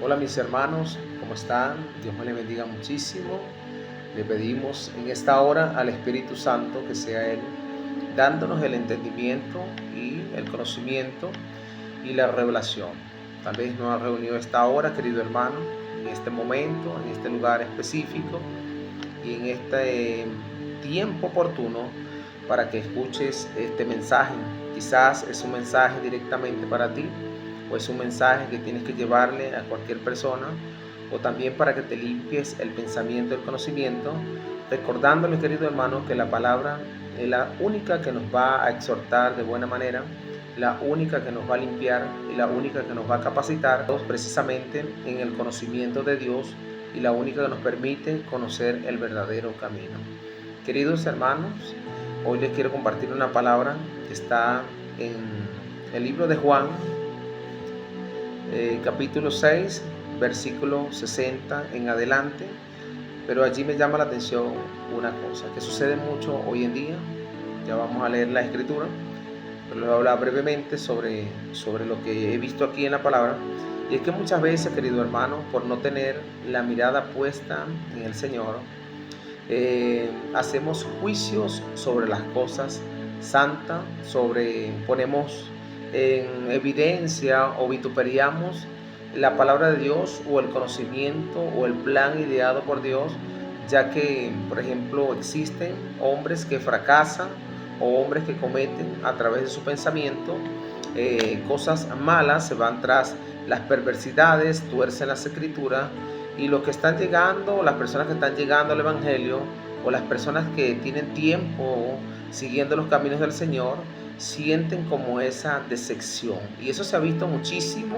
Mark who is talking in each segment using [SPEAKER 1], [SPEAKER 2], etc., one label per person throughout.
[SPEAKER 1] Hola mis hermanos, ¿cómo están? Dios me les bendiga muchísimo. Le pedimos en esta hora al Espíritu Santo que sea Él dándonos el entendimiento y el conocimiento y la revelación. Tal vez nos ha reunido esta hora, querido hermano, en este momento, en este lugar específico y en este tiempo oportuno para que escuches este mensaje. Quizás es un mensaje directamente para ti, o es un mensaje que tienes que llevarle a cualquier persona, o también para que te limpies el pensamiento, el conocimiento, recordándole, querido hermano, que la palabra es la única que nos va a exhortar de buena manera, la única que nos va a limpiar y la única que nos va a capacitar precisamente en el conocimiento de Dios, y la única que nos permite conocer el verdadero camino. Queridos hermanos, hoy les quiero compartir una palabra que está en el libro de Juan, capítulo 6, versículo 60 en adelante, pero allí me llama la atención una cosa que sucede mucho hoy en día. Ya vamos a leer la escritura, pero les voy a hablar brevemente sobre lo que he visto aquí en la palabra. Y es que muchas veces, querido hermano, por no tener la mirada puesta en el Señor, hacemos juicios sobre las cosas santas, ponemos en evidencia o vituperiamos la palabra de Dios o el conocimiento o el plan ideado por Dios, ya que, por ejemplo, existen hombres que fracasan o hombres que cometen a través de su pensamiento cosas malas, se van tras las perversidades, tuercen las escrituras, y los que están llegando, las personas que están llegando al Evangelio, o las personas que tienen tiempo siguiendo los caminos del Señor, sienten como esa decepción. Y eso se ha visto muchísimo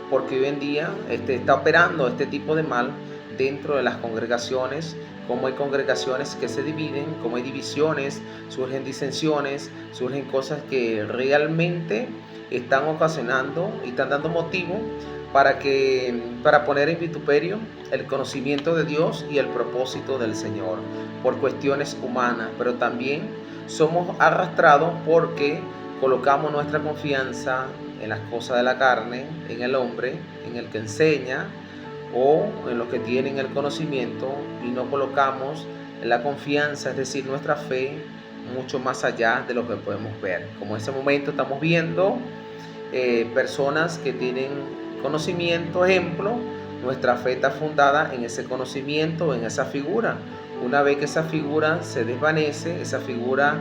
[SPEAKER 1] porque hoy en día está operando este tipo de mal dentro de las congregaciones. Como hay congregaciones que se dividen, como hay divisiones, surgen disensiones, surgen cosas que realmente están ocasionando y están dando motivo para poner en vituperio el conocimiento de Dios y el propósito del Señor por cuestiones humanas, pero también somos arrastrados porque colocamos nuestra confianza en las cosas de la carne, en el hombre, en el que enseña o en los que tienen el conocimiento, y no colocamos la confianza, es decir, nuestra fe, mucho más allá de lo que podemos ver. Como en ese momento estamos viendo personas que tienen conocimiento, ejemplo, nuestra fe está fundada en ese conocimiento, en esa figura. Una vez que esa figura se desvanece, esa figura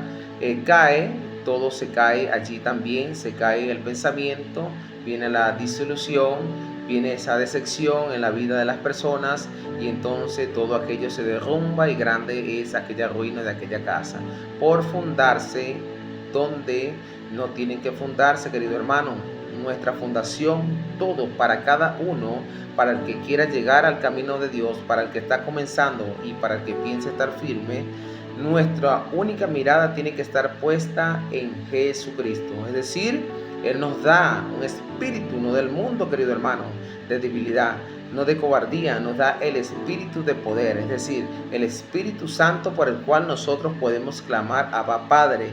[SPEAKER 1] cae, todo se cae allí también, se cae el pensamiento, viene la disolución, viene esa decepción en la vida de las personas, y entonces todo aquello se derrumba, y grande es aquella ruina de aquella casa, por fundarse donde no tienen que fundarse, querido hermano. Nuestra fundación, todo para cada uno, para el que quiera llegar al camino de Dios, para el que está comenzando y para el que piensa estar firme, nuestra única mirada tiene que estar puesta en Jesucristo. Es decir, Él nos da un espíritu, no del mundo, querido hermano, de debilidad, no de cobardía, nos da el espíritu de poder, es decir, el Espíritu Santo por el cual nosotros podemos clamar Abba Padre.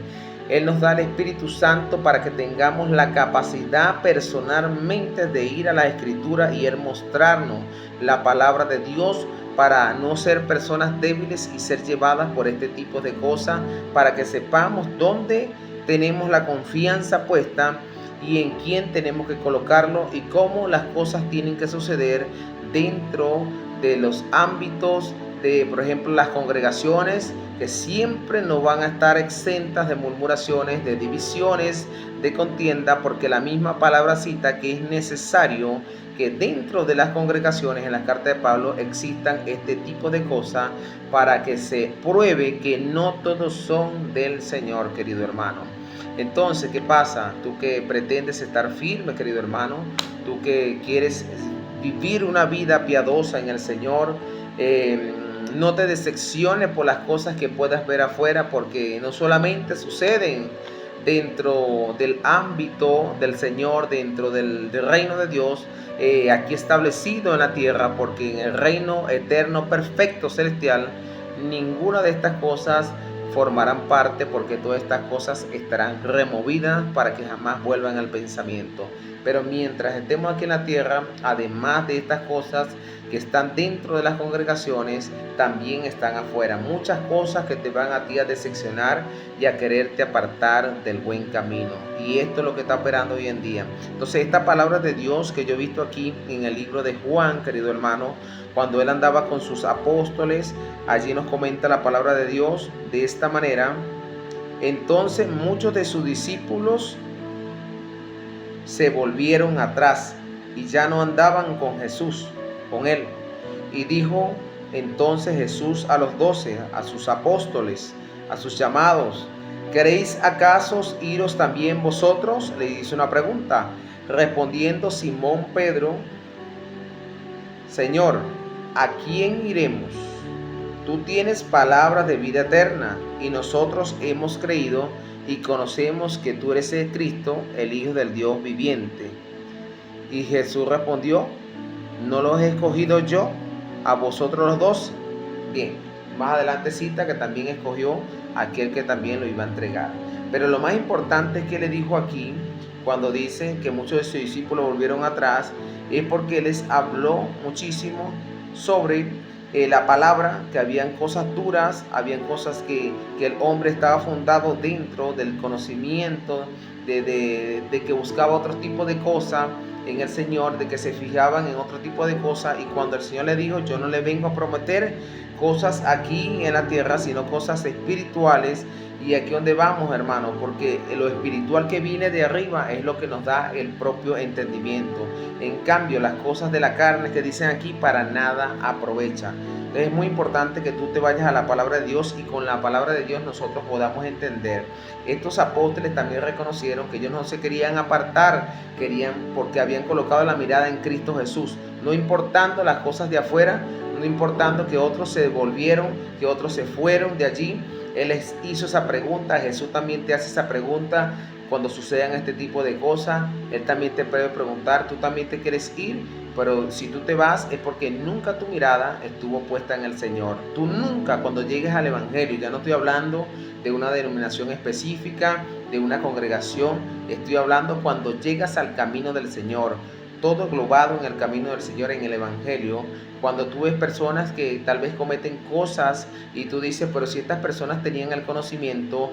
[SPEAKER 1] Él nos da el Espíritu Santo para que tengamos la capacidad personalmente de ir a la Escritura y Él mostrarnos la palabra de Dios, para no ser personas débiles y ser llevadas por este tipo de cosas, para que sepamos dónde tenemos la confianza puesta y en quién tenemos que colocarlo, y cómo las cosas tienen que suceder dentro de los ámbitos de, por ejemplo, las congregaciones, que siempre no van a estar exentas de murmuraciones, de divisiones, de contienda, porque la misma palabra cita que es necesario que dentro de las congregaciones, en las cartas de Pablo, existan este tipo de cosas, para que se pruebe que no todos son del Señor, querido hermano. Entonces, ¿qué pasa? Tú que pretendes estar firme, querido hermano, tú que quieres vivir una vida piadosa en el Señor, no te decepciones por las cosas que puedas ver afuera, porque no solamente suceden dentro del ámbito del Señor, dentro del reino de Dios, aquí establecido en la tierra, porque en el reino eterno, perfecto, celestial, ninguna de estas cosas formarán parte, porque todas estas cosas estarán removidas para que jamás vuelvan al pensamiento. Pero mientras estemos aquí en la tierra, además de estas cosas que están dentro de las congregaciones, también están afuera. Muchas cosas que te van a ti a decepcionar y a quererte apartar del buen camino. Y esto es lo que está operando hoy en día. Entonces, esta palabra de Dios que yo he visto aquí en el libro de Juan, querido hermano, cuando él andaba con sus apóstoles, allí nos comenta la palabra de Dios de esta manera. Entonces muchos de sus discípulos se volvieron atrás y ya no andaban con Jesús, con él. Y dijo entonces Jesús a los 12, a sus apóstoles, a sus llamados: ¿queréis acaso iros también vosotros? Le hizo una pregunta. Respondiendo Simón Pedro: Señor, ¿a quién iremos? Tú tienes palabras de vida eterna, y nosotros hemos creído y conocemos que tú eres el Cristo, el Hijo del Dios viviente. Y Jesús respondió: ¿no los he escogido yo a vosotros los 12? Bien, más adelante cita que también escogió a aquel que también lo iba a entregar. Pero lo más importante es que le dijo aquí, cuando dice que muchos de sus discípulos volvieron atrás, es porque él les habló muchísimo sobre la palabra, que habían cosas duras, habían cosas que el hombre estaba fundado dentro del conocimiento, de que buscaba otro tipo de cosas en el Señor, de que se fijaban en otro tipo de cosas. Y cuando el Señor le dijo: yo no le vengo a prometer cosas aquí en la tierra, sino cosas espirituales. Y aquí donde vamos, hermano, porque lo espiritual que viene de arriba es lo que nos da el propio entendimiento. En cambio, las cosas de la carne que dicen aquí para nada aprovechan. Entonces es muy importante que tú te vayas a la palabra de Dios y con la palabra de Dios nosotros podamos entender. Estos apóstoles también reconocieron que ellos no se querían apartar, porque habían colocado la mirada en Cristo Jesús, no importando las cosas de afuera, no importando que otros se volvieron, que otros se fueron de allí. Él les hizo esa pregunta. Jesús también te hace esa pregunta cuando sucedan este tipo de cosas. Él también te puede preguntar: ¿tú también te quieres ir? Pero si tú te vas es porque nunca tu mirada estuvo puesta en el Señor. Tú nunca, cuando llegues al Evangelio, ya no estoy hablando de una denominación específica, de una congregación, estoy hablando cuando llegas al camino del Señor, todo globado en el camino del Señor, en el Evangelio. Cuando tú ves personas que tal vez cometen cosas y tú dices: pero si estas personas tenían el conocimiento,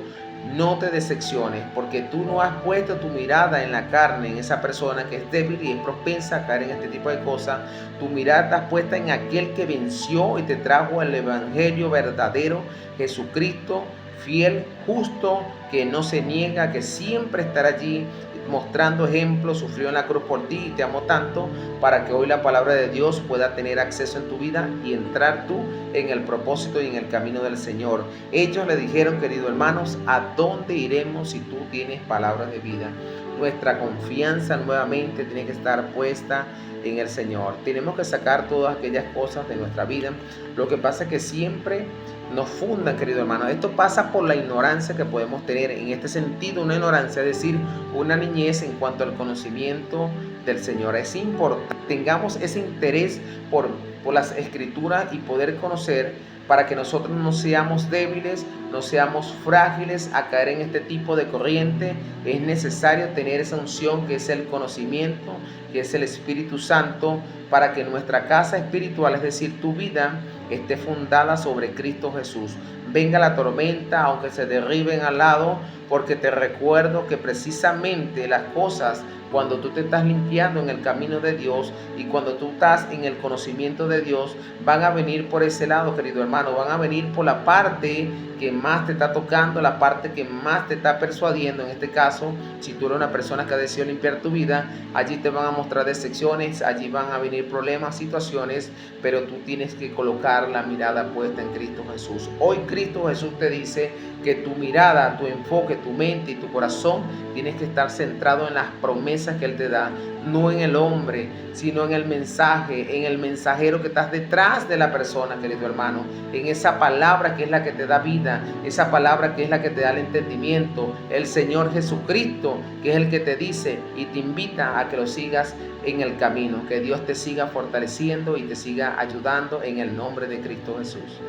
[SPEAKER 1] no te decepciones, porque tú no has puesto tu mirada en la carne, en esa persona que es débil y es propensa a caer en este tipo de cosas. Tu mirada está puesta en aquel que venció y te trajo el Evangelio verdadero, Jesucristo, fiel, justo, que no se niega, que siempre estará allí mostrando ejemplos, sufrió en la cruz por ti y te amó tanto para que hoy la palabra de Dios pueda tener acceso en tu vida y entrar tú en el propósito y en el camino del Señor. Ellos le dijeron: queridos hermanos, ¿a dónde iremos si tú tienes palabras de vida? Nuestra confianza nuevamente tiene que estar puesta en el Señor. Tenemos que sacar todas aquellas cosas de nuestra vida. Lo que pasa es que siempre nos fundan, querido hermano. Esto pasa por la ignorancia que podemos tener. En este sentido, una ignorancia, es decir, una niñez en cuanto al conocimiento del Señor. Es importante que tengamos ese interés por las escrituras y poder conocer, para que nosotros no seamos débiles, no seamos frágiles a caer en este tipo de corriente. Es necesario tener esa unción que es el conocimiento, que es el Espíritu Santo, para que nuestra casa espiritual, es decir, tu vida, esté fundada sobre Cristo Jesús. Venga la tormenta, aunque se derriben al lado, porque te recuerdo que precisamente las cosas, cuando tú te estás limpiando en el camino de Dios y cuando tú estás en el conocimiento de Dios, van a venir por ese lado, querido hermano. Van a venir por la parte que más te está tocando, la parte que más te está persuadiendo. En este caso, si tú eres una persona que ha decidido limpiar tu vida, allí te van a mostrar decepciones, allí van a venir problemas, situaciones, pero tú tienes que colocar la mirada puesta en Cristo Jesús. Hoy Cristo Jesús te dice que tu mirada, tu enfoque, tu mente y tu corazón tienes que estar centrado en las promesas que Él te da, no en el hombre, sino en el mensaje, en el mensajero que estás detrás de la persona, querido hermano, en esa palabra que es la que te da vida, esa palabra que es la que te da el entendimiento, el Señor Jesucristo, que es el que te dice y te invita a que lo sigas en el camino. Que Dios te siga fortaleciendo y te siga ayudando en el nombre de Cristo Jesús.